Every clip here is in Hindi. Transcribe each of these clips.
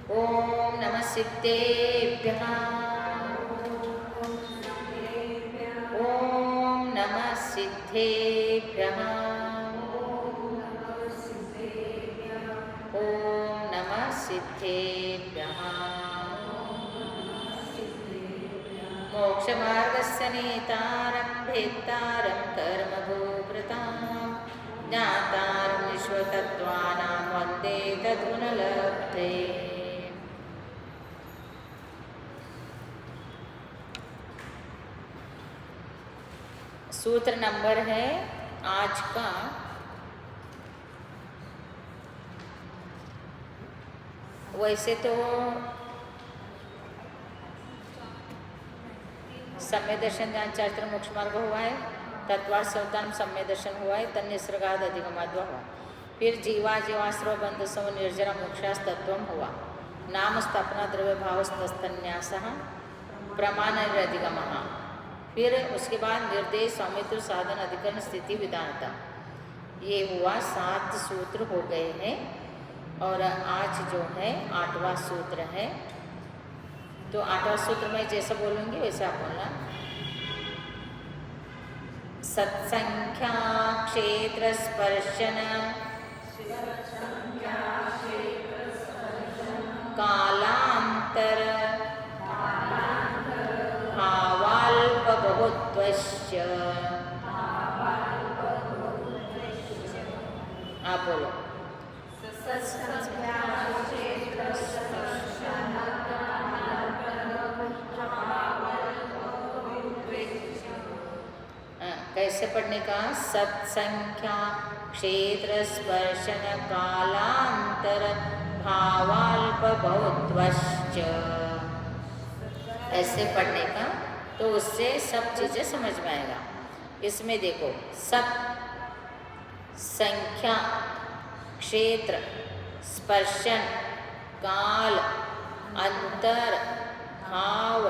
ओम नमः सिद्धेभ्यः। ओम नमः सिद्धेभ्यः। ओम नमः सिद्धेभ्यः। मोक्षमार्गस्य नेतारं भेत्तारं कर्मभूभृतां ज्ञातारं विश्वतत्त्वानां वन्दे तद्गुणलब्धे। सूत्र नंबर है आज का 4। वैसे तो सम्य दर्शन ज्ञान चरित्र मोक्ष मार्ग हुआ है, तत्वार्थ सवतान सम्य दर्शन हुआ है, तन्निसर्गाद अधिगमाद्वा हुआ, फिर जीवा जीवाश्रव बंध सव निर्जरा मोक्षास तत्वम हुआ, नाम स्थापना द्रव्य भावस्तन्यास प्रमाण अधिगम, फिर उसके बाद निर्देश स्वामित्व साधन अधिकरण स्थिति विधानता। ये हुआ 7 सूत्र हो गए हैं और आज जो है 8वां सूत्र है। तो 8वां सूत्र में जैसा बोलूँगी वैसा आप बोलना। सत्संख्या क्षेत्र स्पर्शन कालांतर भावाल्प बहुत्वस्य। आप बोलो। कैसे पढ़ने का? सत्संख्या क्षेत्र स्पर्शन कालांतर भावाल्प बहुत्वश्च, ऐसे पढ़ने का। तो उससे सब चीजें समझ में आएगा। इसमें देखो, सत संख्या क्षेत्र स्पर्शन काल अंतर भाव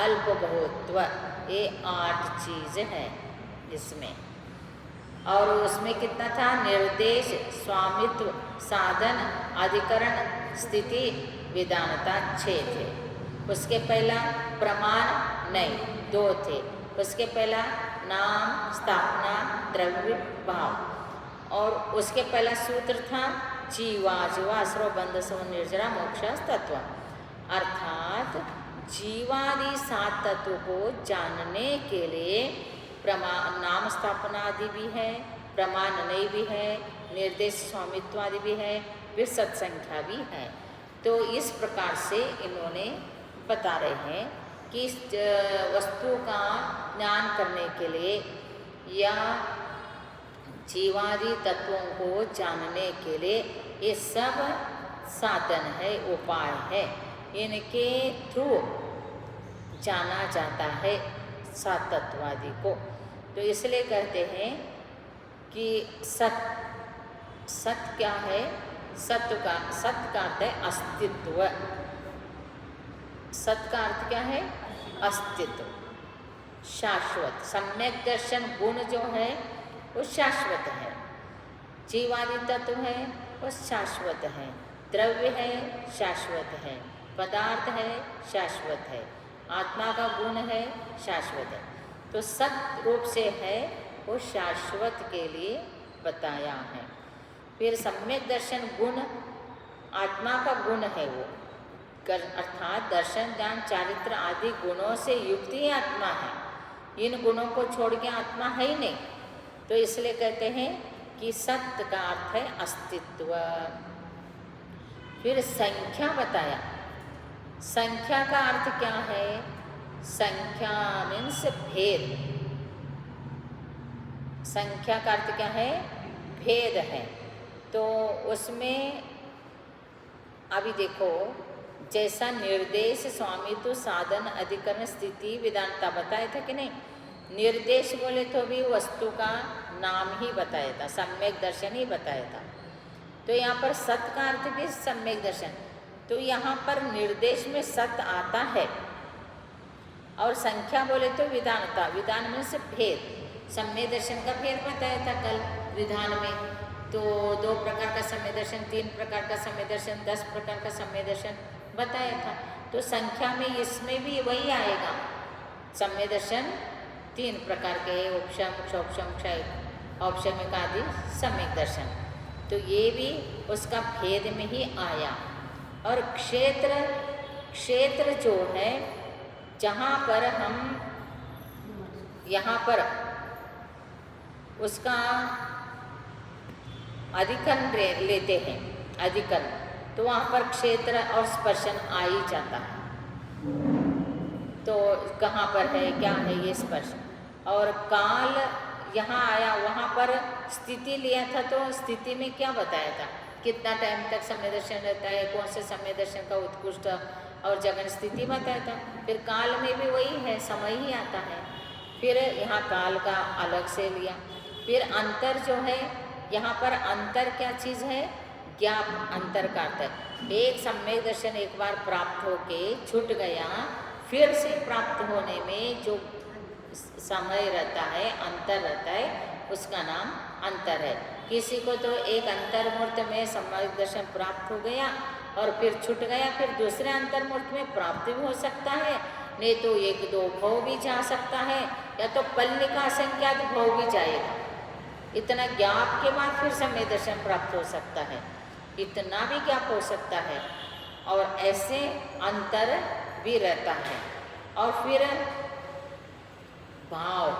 अल्प बहुत्व, ये 8 चीज है इसमें। और उसमें कितना था? निर्देश स्वामित्व साधन अधिकरण स्थिति विधानता 6 थे। उसके पहला प्रमाण नहीं, 2 थे। उसके पहला नाम स्थापना द्रव्य भाव, और उसके पहला सूत्र था जीवा जीवाश्रव बंध सव निर्जरा मोक्षास तत्व, अर्थात जीवादि 7 तत्व को जानने के लिए प्रमाण नाम स्थापना आदि भी है, प्रमाण नहीं भी है, निर्देश स्वामित्व आदि भी है, फिर सत्संख्या भी है। तो इस प्रकार से इन्होंने बता रहे हैं कि इस वस्तु का ज्ञान करने के लिए या जीवादि तत्वों को जानने के लिए ये सब साधन है, उपाय है, इनके थ्रू जाना जाता है 7 तत्वादि को। तो इसलिए कहते हैं कि सत क्या है? सत का अर्थ है अस्तित्व। सत का अर्थ क्या है? अस्तित्व, शाश्वत। सम्यक दर्शन गुण जो है वो शाश्वत है, जीवादि तत्व है वो शाश्वत है, द्रव्य है शाश्वत है, पदार्थ है शाश्वत है, आत्मा का गुण है शाश्वत है। तो सत रूप से है वो शाश्वत के लिए बताया है। फिर सम्यक दर्शन गुण आत्मा का गुण है वो, अर्थात दर्शन ज्ञान चारित्र आदि गुणों से युक्त ही आत्मा है। इन गुणों को छोड़ के आत्मा है ही नहीं। तो इसलिए कहते हैं कि सत्य का अर्थ है अस्तित्व। फिर संख्या बताया। संख्या का अर्थ क्या है? संख्या मीन्स भेद। संख्या का अर्थ क्या है? भेद है। तो उसमें अभी देखो, जैसा निर्देश स्वामित्व साधन अधिकरण स्थिति विधानता बताया था कि नहीं? निर्देश बोले तो भी वस्तु का नाम ही बताया था, सम्यक दर्शन ही बताया था। तो यहाँ पर सत का अर्थ भी सम्यक दर्शन। तो यहाँ पर निर्देश में सत आता है, और संख्या बोले तो विधानता। विधान में से भेद, सम्यक दर्शन का भेद बताया था कल विधान में तो 2 प्रकार का सम्यक दर्शन, 3 प्रकार का सम्यक दर्शन, 10 प्रकार का सम्यक दर्शन बताया था। तो संख्या में इसमें भी वही आएगा। सम्यक दर्शन 3 प्रकार के, उपशम, क्षोपशम, क्षय, औपशमिक आदि सम्यक दर्शन। तो ये भी उसका भेद में ही आया। और क्षेत्र, क्षेत्र जो है जहाँ पर हम यहाँ पर उसका अधिकरण लेते हैं, अधिकरण, तो वहाँ पर क्षेत्र और स्पर्शन आ ही जाता है। तो कहाँ पर है, क्या है ये स्पर्श। और काल यहाँ आया, वहाँ पर स्थिति लिया था, तो स्थिति में क्या बताया था, कितना टाइम तक सम्यक दर्शन रहता है, कौन से सम्यक दर्शन का उत्कृष्ट और जगन स्थिति बताया था। फिर काल में भी वही है, समय ही आता है। फिर यहाँ काल का अलग से लिया। फिर अंतर जो है, यहाँ पर अंतर क्या चीज़ है, ज्ञाप अंतर का अर्थ। एक सम्यक दर्शन एक बार प्राप्त होके छूट गया, फिर से प्राप्त होने में जो समय रहता है, अंतर रहता है, उसका नाम अंतर है। किसी को तो एक अंतर मुहूर्त में सम्यक दर्शन प्राप्त हो गया और फिर छूट गया, फिर दूसरे अंतर मुहूर्त में प्राप्त भी हो सकता है, नहीं तो 1-2 भव भी जा सकता है, या तो पल्लिका संख्यात भव भी जाएगा। इतना ज्ञाप के बाद फिर सम्यक दर्शन प्राप्त हो सकता है, इतना भी ज्ञाप हो सकता है। और ऐसे अंतर भी रहता है। और फिर भाव,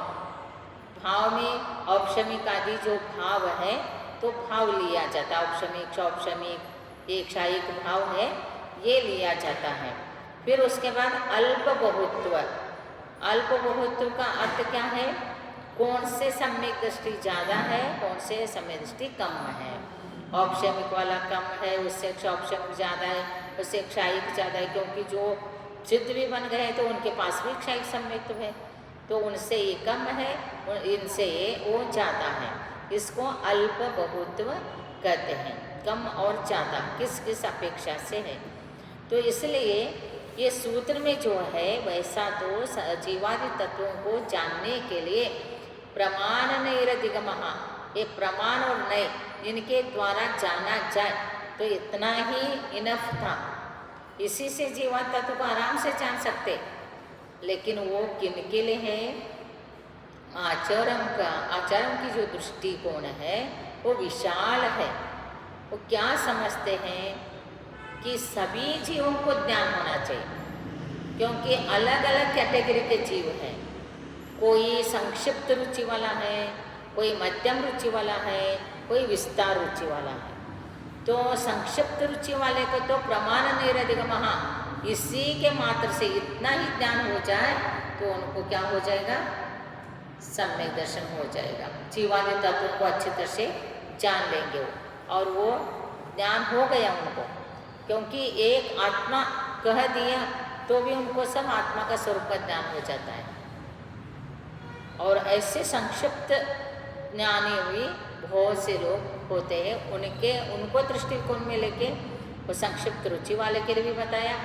भाव में औपशमिक आदि जो भाव है, तो भाव लिया जाता है। औपशमिक, क्षौपशमिक, एक क्षायिक भाव है, ये लिया जाता है। फिर उसके बाद अल्प बहुत्व। अल्प बहुत्व का अर्थ क्या है, कौन से सम्यक दृष्टि ज़्यादा है, कौन से सम्यक दृष्टि कम है। औपशमिक वाला कम है, उससे क्षौपशमिक ज़्यादा है, उससे क्षायिक ज़्यादा है, क्योंकि जो सिद्ध भी बन गए तो उनके पास भी क्षायिक सम्यक है, तो उनसे ये कम है, इनसे वो ज़्यादा है। इसको अल्प बहुत्व कहते हैं, कम और ज़्यादा किस किस अपेक्षा से है। तो इसलिए ये सूत्र में जो है, वैसा तो जीवादि तत्वों को जानने के लिए प्रमाण नैरधिगमः, ये प्रमाण और नय इनके द्वारा जाना जाए तो इतना ही इनफ था। इसी से जीवादि तत्व को आराम से जान सकते। लेकिन वो किनके लिए है, आचरण का, आचरण की जो दृष्टिकोण है वो विशाल है। वो क्या समझते हैं कि सभी जीवों को ज्ञान होना चाहिए, क्योंकि अलग अलग कैटेगरी के जीव हैं। कोई संक्षिप्त रुचि वाला है, कोई मध्यम रुचि वाला है, कोई विस्तार रुचि वाला है। तो संक्षिप्त रुचि वाले को तो प्रमाण नैरधिगमः, इसी के मात्र से इतना ही ज्ञान हो जाए तो उनको क्या हो जाएगा, सम्यक दर्शन हो जाएगा। जीवादि तत्वों को अच्छी तरह से जान लेंगे वो, और वो ज्ञान हो गया उनको, क्योंकि एक आत्मा कह दिया तो भी उनको सब आत्मा का स्वरूप का ज्ञान हो जाता है। और ऐसे संक्षिप्त ज्ञानी भी बहुत से लोग होते हैं, उनको दृष्टिकोण में लेके वो संक्षिप्त रुचि वाले के लिए भी बताया,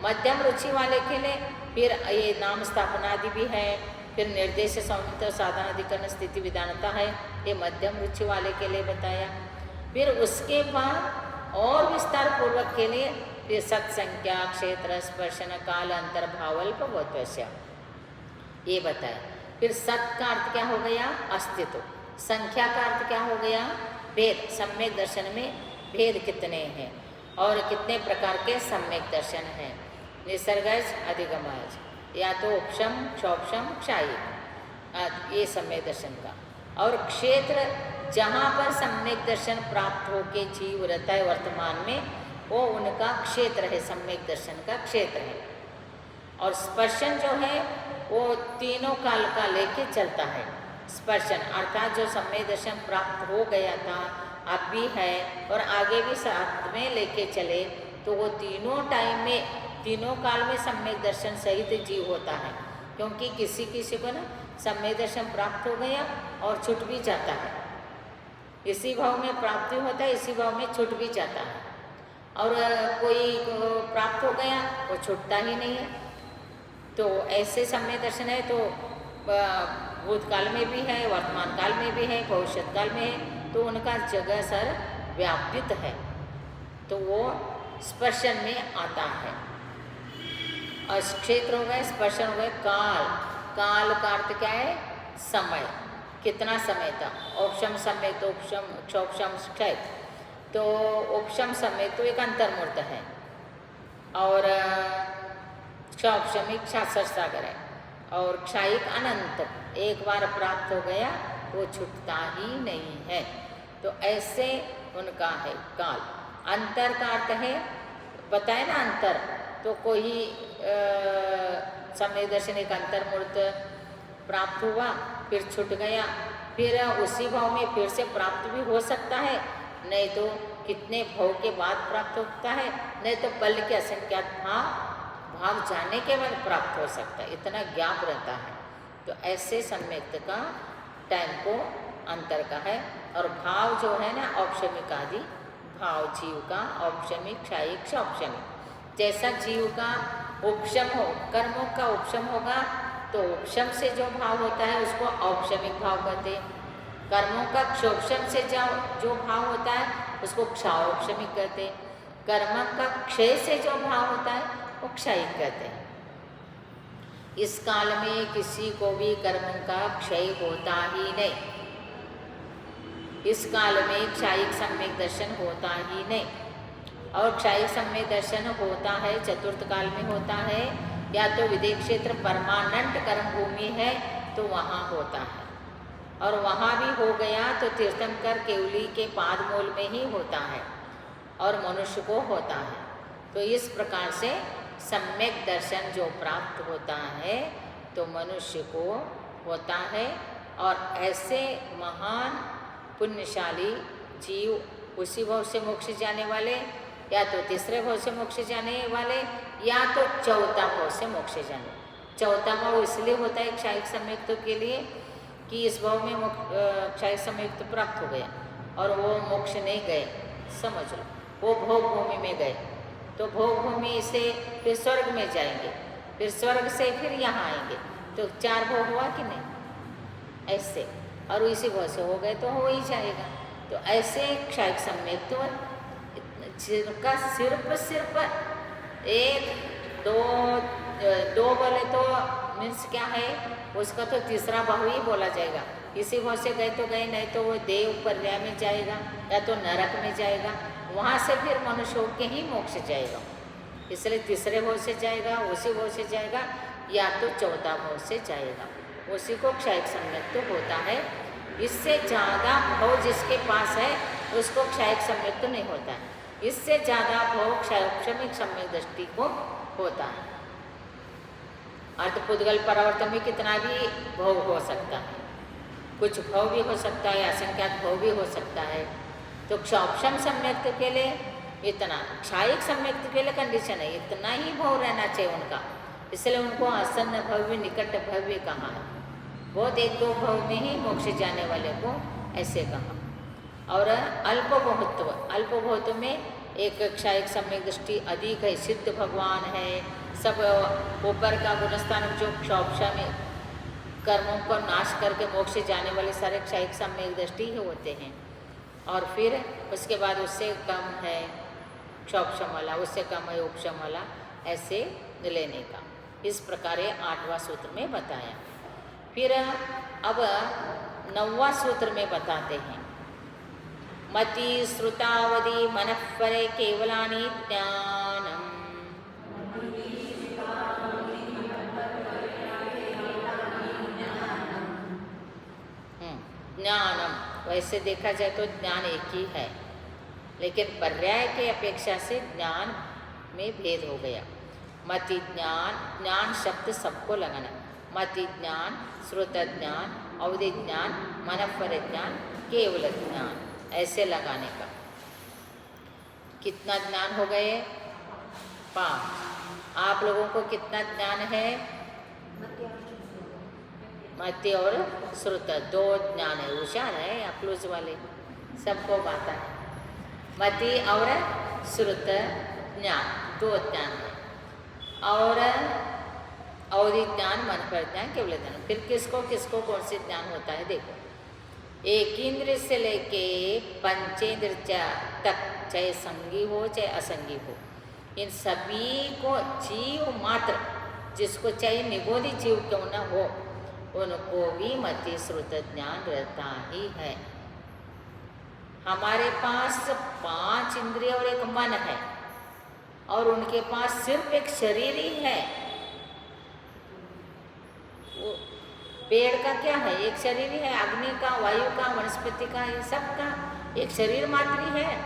मध्यम रुचि वाले के लिए फिर ये नाम स्थापना आदि भी है, फिर निर्देश सौमित्र साधन अधिकरण स्थिति विधानता है, ये मध्यम रुचि वाले के लिए बताया। फिर उसके बाद और विस्तार पूर्वक के लिए फिर सत्संख्या, क्षेत्र, स्पर्शन, काल, अंतर, भावल्प, बहुत्वस्य ये बताया। फिर सत का अर्थ क्या हो गया, अस्तित्व। संख्या का अर्थ क्या हो गया, भेद। सम्यक दर्शन में भेद कितने हैं और कितने प्रकार के सम्यक दर्शन हैं, निसर्गज, अधिगमज, या तो उपशम, क्षौपशम, क्षायिक, ये सम्यक दर्शन का। और क्षेत्र, जहाँ पर सम्यक दर्शन प्राप्त होके जीव रहता है वर्तमान में, वो उनका क्षेत्र है, सम्यक दर्शन का क्षेत्र है। और स्पर्शन जो है वो तीनों काल का लेके चलता है। स्पर्शन अर्थात जो सम्यक दर्शन प्राप्त हो गया था, अब भी है और आगे भी साथ में लेके चले, तो वो तीनों टाइम में, तीनों काल में सम्यक दर्शन सहित जीव होता है। क्योंकि किसी किसी को ना सम्यक दर्शन प्राप्त हो गया और छूट भी जाता है, इसी भाव में प्राप्ति होता है, इसी भाव में छूट भी जाता है। और कोई प्राप्त हो गया वो छूटता ही नहीं है। तो ऐसे सम्यक दर्शन है तो भूतकाल में भी है, वर्तमान काल में भी है, भविष्य काल में है, तो उनका जगह सर व्यापित है, तो वो स्पर्शन में आता है। और क्षेत्र हो गए, स्पर्शन हो गए, काल, काल का अर्थ क्या है? समय, कितना समय था। उपशम समय तो उपशम, क्षोपशम क्षय, तो उपशम समय तो एक अंतर्मूर्त है, और क्षोपशमिक शास्त्र सागर है, और क्षायिक अनंत, एक बार प्राप्त हो गया वो छूटता ही नहीं है। तो ऐसे उनका है काल। अंतर का अर्थ है, बताए ना अंतर, तो कोई समय दर्शन एक अंतर्मूर्त प्राप्त हुआ, फिर छूट गया, फिर उसी भाव में फिर से प्राप्त भी हो सकता है, नहीं तो कितने भाव के बाद प्राप्त होता है, नहीं तो पल के असंख्यात भाव जाने के बाद प्राप्त हो सकता है, इतना ज्ञाप रहता है। तो ऐसे सम्यक्त का टाइम को अंतर का है। और भाव जो है ना, औपशमिक आदि भाव जीव का, औपशमिक, क्षायिक, क्षौपशमिक। जैसा जीव का उपशम हो, कर्मों का उपशम होगा, तो उपशम से जो भाव होता है उसको औपशमिक भाव कहते हैं। कर्मों का क्षोपशम से जो भाव होता है उसको क्षाओपशमिक कहते हैं। कर्म का क्षय से जो भाव होता है वो क्षयिक कहते हैं। इस काल में किसी को भी कर्म का क्षय होता ही नहीं, इस काल में क्षायिक सम्यक दर्शन होता ही नहीं। और क्षायिक सम्यक दर्शन होता है चतुर्थ काल में होता है, या तो विदेह क्षेत्र परमानेंट कर्म भूमि है तो वहाँ होता है, और वहाँ भी हो गया तो तीर्थंकर केवली के पाद मूल में ही होता है, और मनुष्य को होता है। तो इस प्रकार से सम्यक दर्शन जो प्राप्त होता है तो मनुष्य को होता है। और ऐसे महान पुण्यशाली जीव उसी भाव से मोक्ष जाने वाले, या तो तीसरे भाव से मोक्ष जाने वाले, या तो चौथा भाव से मोक्ष जाने। चौथा भाव इसलिए होता है क्षायिक संयुक्त के लिए कि इस भाव में क्षायिक संयुक्त प्राप्त हो गया और वो मोक्ष नहीं गए, समझ लो, वो भोग भूमि में गए, तो भोग भूमि से फिर स्वर्ग में जाएंगे, फिर स्वर्ग से फिर यहाँ आएंगे, तो 4 भोग हुआ कि नहीं ऐसे, और इसी भाव से हो गए तो हो ही जाएगा। तो ऐसे क्षायिक संयुक्त जिनका सिर्फ 1 2 बोले तो मीन्स क्या है, उसका तो तीसरा भाव ही बोला जाएगा। इसी भाव से गए तो गए, नहीं तो वो देव पर्याय में जाएगा या तो नरक में जाएगा, वहाँ से फिर मनुष्य होके ही मोक्ष जाएगा। इसलिए तीसरे भाव से जाएगा, उसी भाव से जाएगा, या तो चौथा भाव से जाएगा, उसी को क्षायिक संयुक्त होता है। इससे ज़्यादा भाव जिसके पास है उसको क्षायिक संयुक्त नहीं होता है, इससे ज़्यादा भाव क्षायोपशमिक सम्यक दृष्टि को होता है। अर्थपुद्गल परावर्तन में कितना भी भाव हो सकता है, कुछ भाव भी हो सकता है, असंख्यात भाव भी हो सकता है। तो क्षौपशम सम्यक्त के लिए इतना, क्षायिक सम्यक्त के लिए कंडीशन है इतना ही भाव रहना चाहिए उनका, इसलिए उनको आसन्न भव्य निकट भव्य कहा है। बहुत 1-2 भाव में ही मोक्ष जाने वाले को ऐसे कहा। और अल्प बहुत्व, अल्प बहुत्व में एक क्षायिक सम्यक दृष्टि अधिक है, सिद्ध भगवान है, सब ऊपर का गुणस्थान जो क्षौपशमी कर्मों को नाश करके मोक्ष जाने वाले सारे क्षायिक सम्यक दृष्टि ही होते हैं। और फिर उसके बाद उससे कम है क्षौपशम वाला, उससे कम है उपशम वाला, ऐसे लेने का। इस प्रकार 8वां सूत्र में बताया। फिर अब 9वां सूत्र में बताते हैं, मति श्रुतावधि मनःपरे केवलानि ज्ञानम। ज्ञानम वैसे देखा जाए तो ज्ञान एक ही है, लेकिन पर्याय के अपेक्षा से ज्ञान में भेद हो गया। मति ज्ञान, ज्ञान शब्द सबको लगाना, मति ज्ञान, श्रुत ज्ञान, अवधि ज्ञान, मनःपर ज्ञान, केवल ज्ञान, ऐसे लगाने का। कितना ज्ञान हो गए? 5। आप लोगों को कितना ज्ञान है? मति और श्रुत 2 ज्ञान है। होशियार है आप क्लोज वाले, सबको बात है। मति और श्रुत ज्ञान 2 ज्ञान है, और अवधि ज्ञान, मन पर ज्ञान, केवल ज्ञान। फिर किसको किसको कौन से ज्ञान होता है देखो। एक इंद्रिय से लेके पंचेंद्र तक, चाहे संगी हो चाहे असंगी हो, इन सभी को जीव मात्र, जिसको चाहे निबोधि जीव क्यों न हो, उनको भी मति श्रुत ज्ञान रहता ही है। हमारे पास 5 इंद्रिय और एक मन है, और उनके पास सिर्फ एक शरीर ही है। वो पेड़ का क्या है? एक शरीर ही है। अग्नि का, वायु का, वनस्पति का, ये सब का एक शरीर मात्र ही है।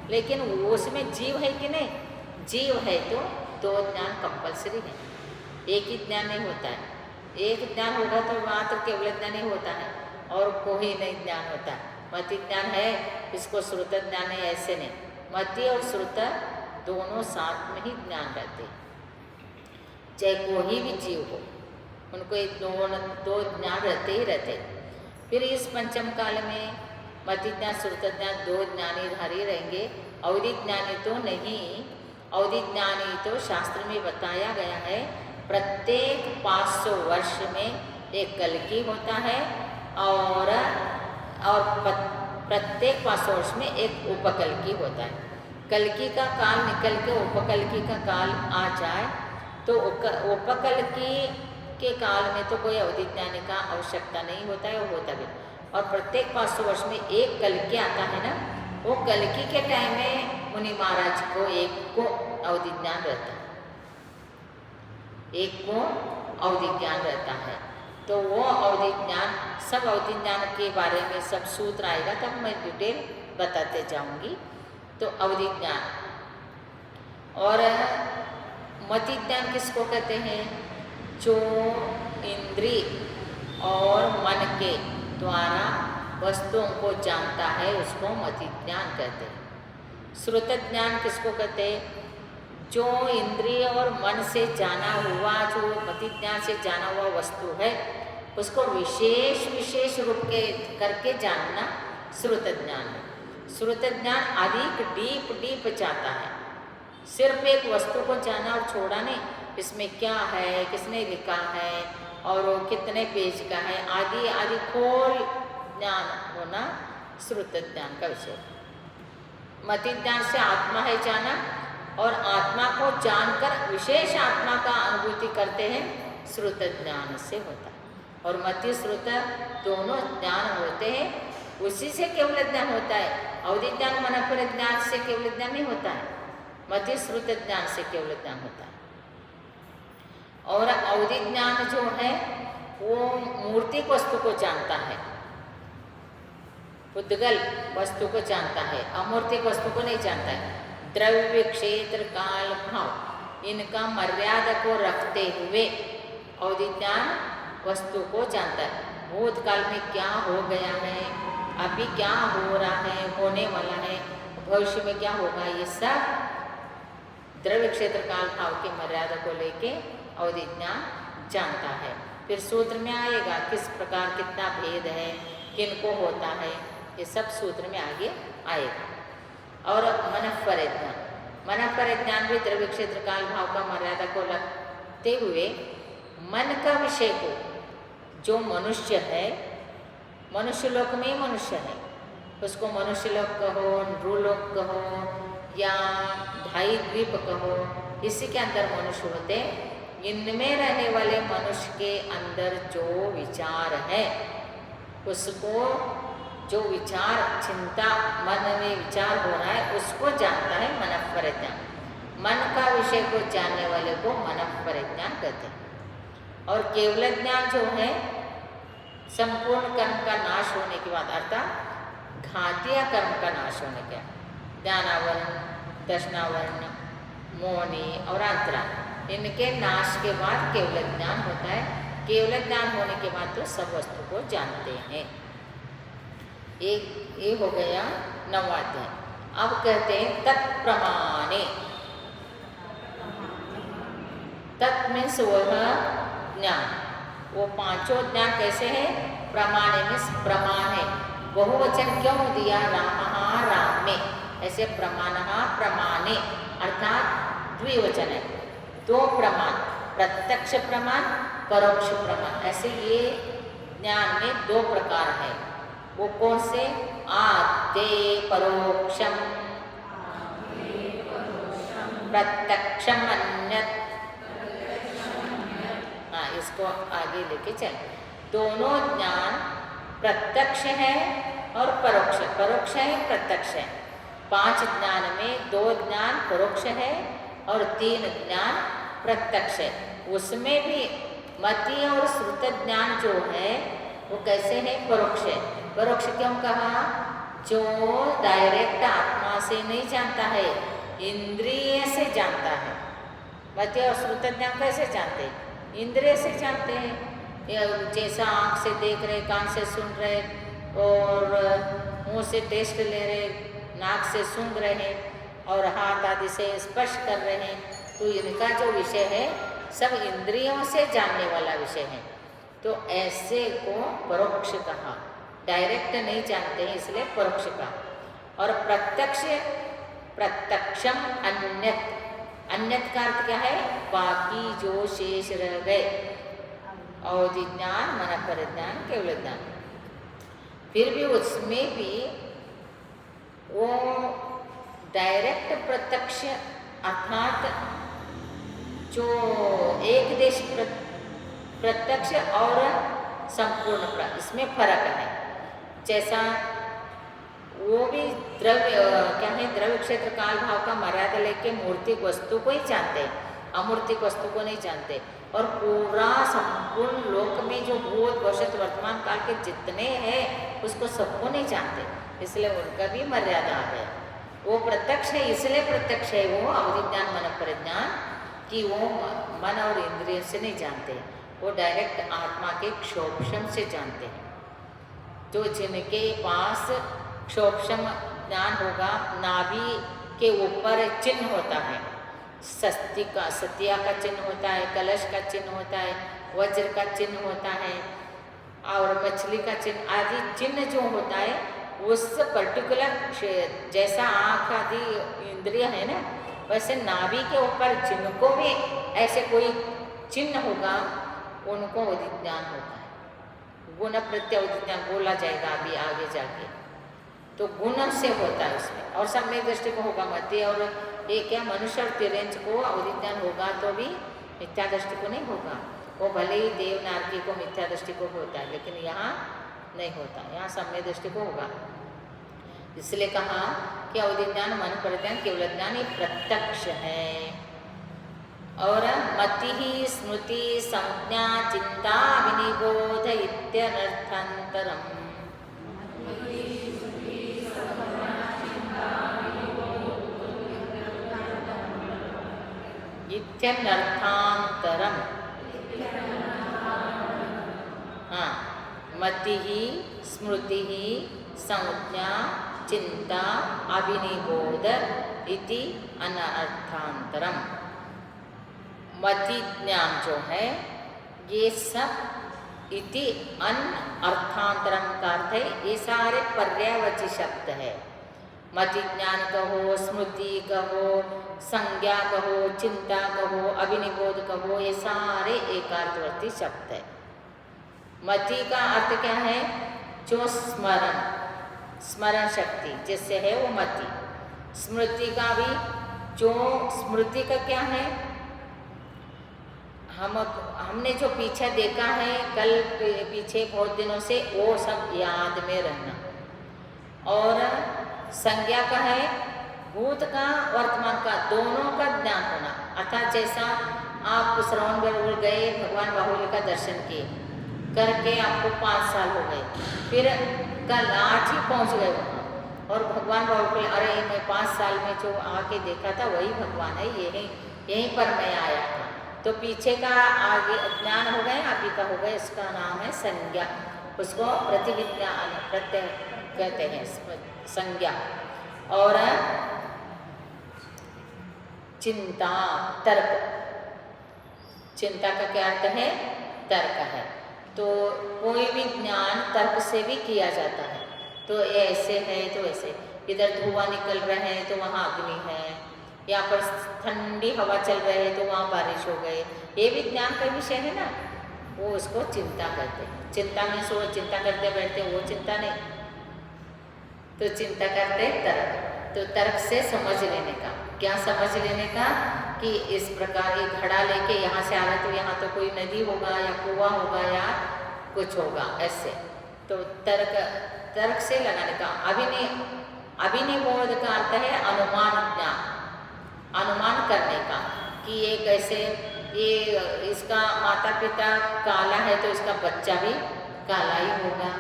लेकिन वो उसमें जीव है कि नहीं? जीव है तो 2 ज्ञान कंपलसरी है, एक ही ज्ञान नहीं होता है। एक ज्ञान होगा तो मात्र केवल ज्ञान ही होता है, और कोई नहीं ज्ञान होता है। मति ज्ञान है, इसको श्रुत ज्ञान है, ऐसे नहीं। मति और श्रुत दोनों साथ में ही ज्ञान रहते हैं, चाहे कोई भी जीव हो, उनको ये 2 ज्ञान रहते ही रहते। फिर इस पंचम काल में मति ज्ञान श्रुत ज्ञान 2 ज्ञानी धारी रहेंगे, अवधि ज्ञानी तो नहीं। अवधि ज्ञानी तो शास्त्र में बताया गया है, प्रत्येक 500 वर्ष में एक कल्कि होता है, और प्रत्येक 500 वर्ष में एक उपकल्कि होता है। कल्कि का काल निकल के उपकल्कि का काल आ जाए तो उपकल्कि के काल में तो कोई अवधि ज्ञानी का आवश्यकता नहीं होता है, वो होता भी। और प्रत्येक 500 वर्ष में एक कल्कि आता है ना, वो कल्कि के टाइम में मुनि महाराज को एक को अवधि ज्ञान रहता है, एक को अवधि ज्ञान रहता है। तो वो अवधि ज्ञान, सब अवधि ज्ञान के बारे में सब सूत्र आएगा, तब मैं डिटेल बताते जाऊंगी। तो अवधि ज्ञान और मति ज्ञान किसको कहते हैं? जो इंद्रिय और मन के द्वारा वस्तुओं को जानता है, उसको मति ज्ञान कहते हैं। श्रुत ज्ञान किसको कहते हैं? जो इंद्रिय और मन से जाना हुआ, जो मति ज्ञान से जाना हुआ वस्तु है, उसको विशेष रूप के करके जानना श्रुत ज्ञान है। श्रुत ज्ञान अधिक डीप जाता है। सिर्फ एक वस्तु को जाना और छोड़ा नहीं, इसमें क्या है, किसने लिखा है, और वो कितने पेज का है, आदि आदि खोल ज्ञान होना श्रुत ज्ञान का विषय। मति ज्ञान से आत्मा है जाना, और आत्मा को जानकर विशेष आत्मा का अनुभूति करते हैं, श्रुत ज्ञान से होता है। और मति श्रुत दोनों ज्ञान होते हैं, उसी से केवल ज्ञान होता है। अवधि ज्ञान मनपर ज्ञान से केवल ज्ञान नहीं होता है, मति श्रुत ज्ञान से केवल ज्ञान होता है। और अवधि ज्ञान जो है वो मूर्तिक वस्तु को जानता है, उद्गल वस्तु को जानता है, अमूर्तिक वस्तु को नहीं जानता है। द्रव्य, क्षेत्र, काल, भाव, इनका मर्यादा को रखते हुए अवधि ज्ञान वस्तु को जानता है। भूतकाल में क्या हो गया है, अभी क्या हो रहा है, होने वाला है, भविष्य में क्या होगा, ये सब द्रव्य, क्षेत्र, काल, भाव की मर्यादा को लेके अवधि ज्ञान जानता है। फिर सूत्र में आएगा किस प्रकार कितना भेद है, किनको होता है, ये सब सूत्र में आगे आएगा। और मनःपर ज्ञान, मनःपर ज्ञान भी द्रव्य, क्षेत्र, काल, भाव का मर्यादा को रखते हुए मन का विषय को, जो मनुष्य है, मनुष्य लोक में ही मनुष्य है, उसको मनुष्य लोक कहो, नृलोक कहो, या ढाई द्वीप कहो, इसी के अंदर मनुष्य होते। इनमें रहने वाले मनुष्य के अंदर जो विचार है, उसको, जो विचार चिंता मन में विचार हो रहा है, उसको जानता है मनःपर ज्ञान। मन का विषय को जानने वाले को मनःपर ज्ञान कहते हैं। और केवल ज्ञान जो है, संपूर्ण कर्म का नाश होने के बाद, अर्थात घातीय कर्म का नाश होने के, ज्ञानावरण, दर्शनावरण, मोहनी और अंतरा, इनके नाश के बाद केवल ज्ञान होता है। केवल ज्ञान होने के बाद तो सब वस्तु को जानते हैं। एक ये हो गया 9वां अध्याय। अब कहते हैं तत्प्रमाणे। तत् मीन्स वह ज्ञान, वो 5 ज्ञान कैसे है? प्रमाणे मीन्स प्रमाण है। बहुवचन क्यों दिया? रामः राम में, ऐसे प्रमाणः प्रमाणे, अर्थात द्विवचन है। 2 प्रमाण, प्रत्यक्ष प्रमाण, परोक्ष प्रमाण, ऐसे ये ज्ञान में 2 प्रकार है। वो कौन से? आद्य परोक्षम प्रत्यक्षम अन्यत। हाँ, इसको आगे लेके चले। दोनों ज्ञान प्रत्यक्ष है और परोक्ष। परोक्ष है, प्रत्यक्ष है। 5 ज्ञान में 2 ज्ञान परोक्ष है और 3 ज्ञान प्रत्यक्ष है। उसमें भी मति और श्रुत ज्ञान जो है वो कैसे है? परोक्ष है। परोक्ष क्यों कहा? जो डायरेक्ट आत्मा से नहीं जानता है, इंद्रिय से जानता है। मति और श्रुत ज्ञान कैसे जानते हैं? इंद्रिय से जानते हैं। जैसा आँख से देख रहे, कान से सुन रहे और मुंह से टेस्ट ले रहे, नाक से सूंघ रहे और हाथ आदि से स्पर्श कर रहे हैं, तो इनका जो विषय है सब इंद्रियों से जानने वाला विषय है। तो ऐसे को परोक्ष कहा। डायरेक्ट नहीं जानते हैं इसलिए परोक्ष कहा। और प्रत्यक्ष, प्रत्यक्षम अन्यत। अन्यत का अर्थ क्या है? बाकी जो शेष रह गए, अवधि ज्ञान, मन परिज्ञान, केवल ज्ञान। फिर भी उसमें भी वो डायरेक्ट प्रत्यक्ष अर्थात जो एक देश प्रत्यक्ष और संपूर्ण, इसमें फर्क है। जैसा वो भी द्रव्य क्या है? द्रव्य क्षेत्र काल भाव का मर्यादा लेके मूर्तिक वस्तु को ही जानते हैं, अमूर्तिक वस्तु को नहीं जानते। और पूरा संपूर्ण लोक में जो भूत भविष्यत वर्तमान काल के जितने हैं उसको सबको नहीं जानते, इसलिए उनका भी मर्यादा आ गया। वो प्रत्यक्ष है, इसलिए प्रत्यक्ष है वो अवधि ज्ञान, मन परिज्ञान, कि वो मन और इंद्रिय से नहीं जानते, वो डायरेक्ट आत्मा के क्षोभम से जानते हैं। तो जिनके पास क्षोभम ज्ञान होगा, नाभि के ऊपर चिन्ह होता है, सत्या का चिन्ह होता है, कलश का चिन्ह होता है, वज्र का चिन्ह होता है और मछली का चिन्ह आदि चिन्ह जो होता है, उस पर्टिकुलर जैसा आँख आदि इंद्रिय है ना, वैसे नाभि के ऊपर जिनको भी ऐसे कोई चिन्ह होगा उनको अवधि ज्ञान होता है। गुण प्रत्यय अवधि ज्ञान बोला जाएगा अभी आगे जाके। तो गुण से होता है उसमें, और सम्यक दृष्टि को होगा मध्य, और ये क्या मनुष्य और तिरंज को अवधि ज्ञान होगा तो भी मिथ्या दृष्टि को नहीं होगा। वो भले ही देव नारकी को मिथ्या दृष्टि को होता है, लेकिन यहाँ नहीं होता, यहाँ सम्यक दृष्टि को होगा। इसलिए कहा कि अवधि ज्ञान, मन परिज्ञान, केवल ज्ञान ये प्रत्यक्ष है। और मति ही स्मृति संज्ञा चिंता विनिबोध इत्यनर्थांतरम। इत्यनर्थांतरम। हाँ, मति ही स्मृति ही संज्ञा चिंता अभिनिबोध इति अनर्थांतरम। मति ज्ञान जो है ये सब इति अन अर्थांतरम का अर्थ है, ये सारे पर्यायवाची शब्द है। मति ज्ञान कहो, स्मृति कहो, संज्ञा कहो, चिंता कहो, अभिनिबोध कहो, ये सारे एकार्थवर्ती शब्द है। मति का अर्थ क्या है? जो स्मरण, स्मरण शक्ति जिससे है वो मति। स्मृति का भी, जो स्मृति का क्या है? हमने जो पीछे देखा है कल पीछे बहुत दिनों से, वो सब याद में रहना। और संज्ञा का है भूत का वर्तमान का दोनों का ज्ञान होना। अर्थात जैसा आप श्रवण बेलगुल गए, भगवान बाहुबली का दर्शन किए, करके आपको 5 साल हो गए, फिर कल आज ही पहुँच गए वहाँ, और भगवान बाहुबली, अरे मैं 5 साल में जो आके देखा था वही भगवान है, यहीं पर मैं आया था। तो पीछे का आगे ज्ञान हो गए, आगे का हो गए, इसका नाम है संज्ञा। उसको प्रतिविज्ञान प्रत्यय कहते हैं, संज्ञा। और चिंता, तर्क। चिंता का क्या अर्थ है? तर्क है। तो कोई भी ज्ञान तर्क से भी किया जाता है। तो ऐसे है तो ऐसे, इधर धुआं निकल रहे हैं तो वहाँ अग्नि है, यहाँ पर ठंडी हवा चल रही है तो वहाँ बारिश हो गई, ये भी ज्ञान का विषय है ना, वो उसको चिंता कहते हैं। चिंता में सो चिंता करते बैठते, वो चिंता नहीं, तो चिंता करते तर्क। तो तर्क से समझ लेने का, क्या समझ लेने का कि इस प्रकार ये घड़ा लेके यहाँ से आ रहा है तो यहाँ तो कोई नदी होगा या कुआं होगा या कुछ होगा ऐसे। तो तर्क से लगाने का। अभिनिबोध का अर्थ है अनुमान ज्ञान, अनुमान करने का कि ये कैसे, ये इसका माता पिता काला है तो इसका बच्चा भी काला ही होगा।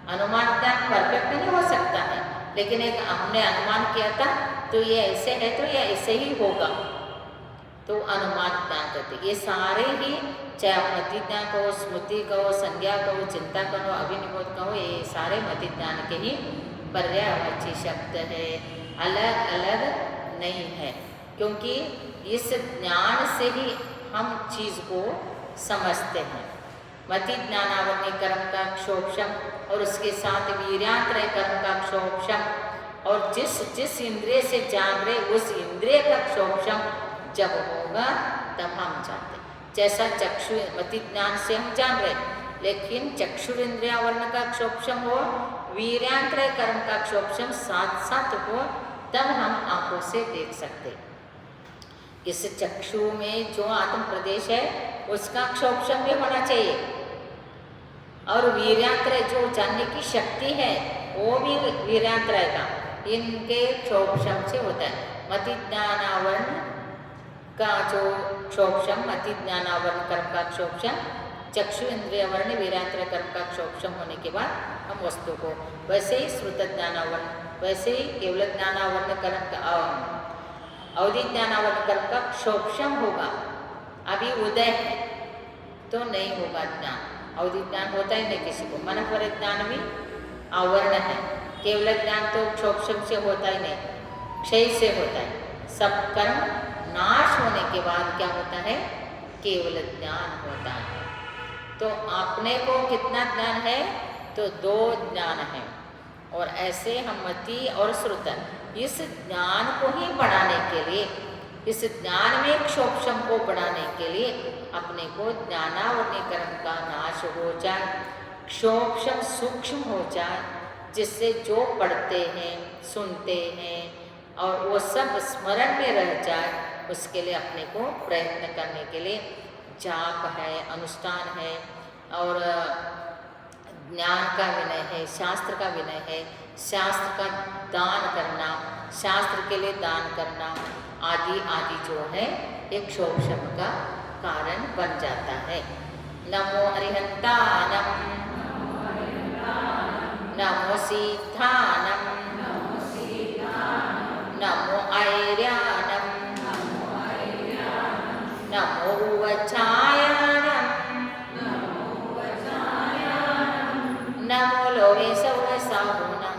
अनुमान ज्ञान परफेक्ट नहीं हो सकता है, लेकिन एक हमने अनुमान किया था तो ये ऐसे है तो ये ऐसे ही होगा, तो अनुमान ज्ञान करते। ये सारे ही, चाहे आप मति ज्ञान कहो, स्मृति कहो, संज्ञा कहो, चिंता कहो, अभिनिबोध कहो, ये सारे मति ज्ञान के ही पर्यायवाची शब्द है, अलग अलग नहीं है। क्योंकि इस ज्ञान से ही हम चीज़ को समझते हैं। मति ज्ञानावरणी कर्म का क्षोभम और उसके साथ वीर्यात्रय कर्म का क्षोभम, और जिस इंद्रिय से जान रहे उस इंद्रिय का क्षोभम जब होगा तब हम जानते। जैसा चक्षु मति ज्ञान से हम जान रहे, लेकिन चक्षुरिंद्रियावरण का क्षोभम हो, वीर्यात्रय कर्म का क्षोभम साथ साथ हो, तब हम आंखों से देख सकते। इस चक्षु में जो आत्म प्रदेश है उसका क्षोभम भी होना चाहिए, और वीर्यात्रय जो जानने की शक्ति है वो भी वीर्यात्रय का, इनके क्षोभम से होता है। मति ज्ञानावरण का जो क्षोभम, मति ज्ञानावरण कर्म का क्षोभम, चक्षु इंद्रिय वर्ण वीर्यात्रय कर्म का क्षोभम होने के बाद हम वस्तु को, वैसे ही श्रुत ज्ञानावरण, वैसे ही केवल ज्ञानावरण कर्म का, अवधि ज्ञानावरण कर्म का क्षोभम होगा। अभी उदय है तो नहीं होगा ज्ञान, अवधि ज्ञान होता ही नहीं किसी को। मनपर ज्ञान भी आवरण है, केवल ज्ञान तो क्षोभम से होता ही नहीं, क्षय से होता है। सब कर्म नाश होने के बाद क्या होता है, केवल ज्ञान होता है। तो अपने को कितना ज्ञान है, तो 2 ज्ञान है, और ऐसे हम मति और श्रुत इस ज्ञान को ही बढ़ाने के लिए, इस ज्ञान में क्षोभम को बढ़ाने के लिए अपने को ज्ञानावरणी कर्म का नाश हो जाए, क्षोभम सूक्ष्म हो जाए, जिससे जो पढ़ते हैं सुनते हैं और वो सब स्मरण में रह जाए, उसके लिए अपने को प्रयत्न करने के लिए जाप है, अनुष्ठान है, और ज्ञान का विनय है, शास्त्र का विनय है, शास्त्र का दान करना, शास्त्र के लिए दान करना आदि आदि जो है एक क्षोभम का कारण बन जाता है। नमो अरिहंतानम, नमो सिद्धानम, नमो ऐर्यानम, नमो उवचायानम, नमो लोभे सवसाहुनम,